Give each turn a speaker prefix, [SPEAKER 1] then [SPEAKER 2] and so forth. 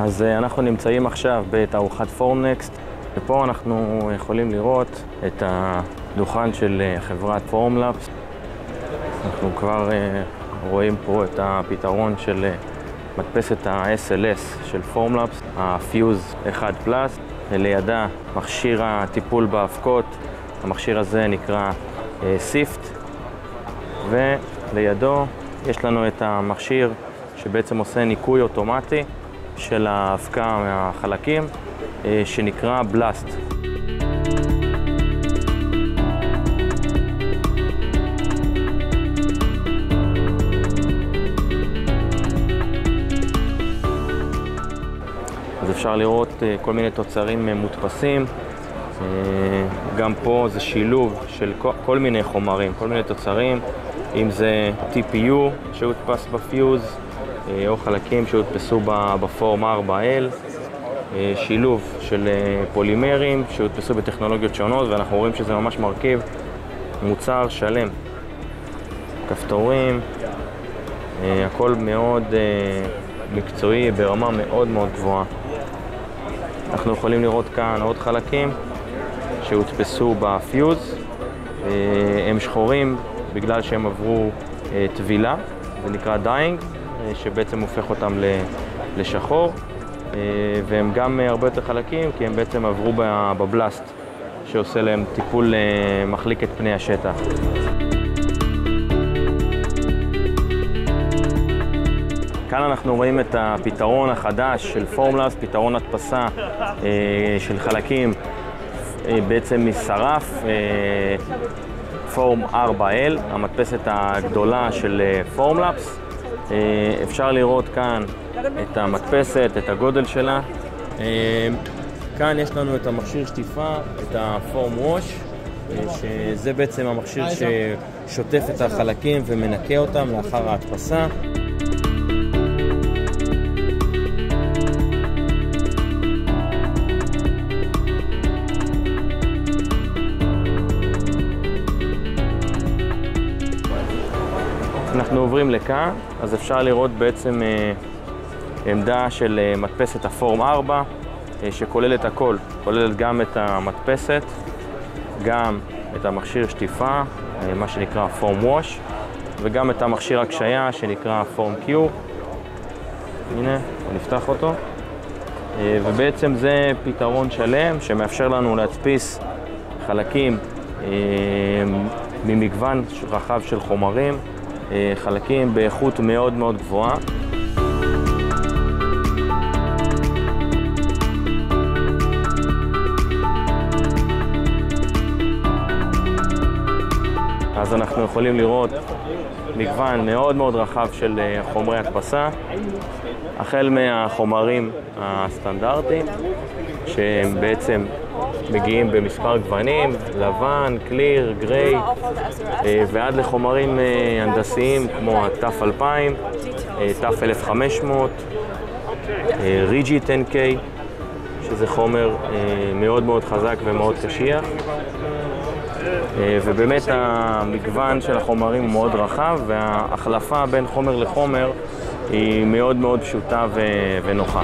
[SPEAKER 1] אז אנחנו נמצאים עכשיו בתערוכת פורמנקסט, ופה אנחנו יכולים לראות את הדוכן של חברת פורמלאבס. אנחנו כבר רואים פה את הפתרון של מדפסת ה-SLS של פורמלאבס, הפיוז 1 פלאס. לידה מכשיר הטיפול באבקות, המכשיר הזה נקרא SIFT, ולידו יש לנו את המכשיר שבעצם עושה ניקוי אוטומטי של האבקה מהחלקים, שנקרא בלאסט. אז אפשר לראות כל מיני תוצרים מודפסים. גם פה זה שילוב של כל מיני חומרים, כל מיני תוצרים, אם זה TPU שהודפס בפיוז, או חלקים שהודפסו בפורם 4L, שילוב של פולימרים שהודפסו בטכנולוגיות שונות, ואנחנו רואים שזה ממש מרכיב מוצר שלם. כפתורים, הכל מאוד מקצועי, ברמה מאוד מאוד גבוהה. אנחנו יכולים לראות כאן עוד חלקים שהודפסו בפיוז. הם שחורים בגלל שהם עברו טבילה, זה נקרא דיינג, שבעצם הופך אותם לשחור, והם גם הרבה יותר חלקים כי הם בעצם עברו בבלאסט שעושה להם טיפול מחליק את פני השטח. כאן אנחנו רואים את הפתרון החדש של פורמלאבס, פתרון הדפסה של חלקים בעצם משרף, פורם 4L, המדפסת הגדולה של פורמלאבס. אפשר לראות כאן את המדפסת, את הגודל שלה. כאן יש לנו את המכשיר שטיפה, את הפורם ווש, שזה בעצם המכשיר ששוטף את החלקים ומנקה אותם לאחר ההדפסה. אנחנו עוברים לכאן, אז אפשר לראות בעצם עמדה של מדפסת הפורם 4, שכוללת הכל, כוללת גם את המדפסת, גם את המכשיר שטיפה, מה שנקרא פורם ווש, וגם את המכשיר הקשייה שנקרא פורם קיו. הנה, נפתח אותו. ובעצם זה פתרון שלם שמאפשר לנו להדפיס חלקים ממגוון רחב של חומרים, חלקים באיכות מאוד מאוד גבוהה. אז אנחנו יכולים לראות מגוון מאוד מאוד רחב של חומרי הדפסה, החל מהחומרים הסטנדרטיים שהם בעצם מגיעים במספר גוונים, לבן, קליר, גריי, ועד לחומרים הנדסיים כמו TAF 2000, TAF 1500, ריג'י 10K, שזה חומר מאוד מאוד חזק ומאוד קשיח. ובאמת המגוון של החומרים הוא מאוד רחב, וההחלפה בין חומר לחומר היא מאוד מאוד פשוטה ונוחה.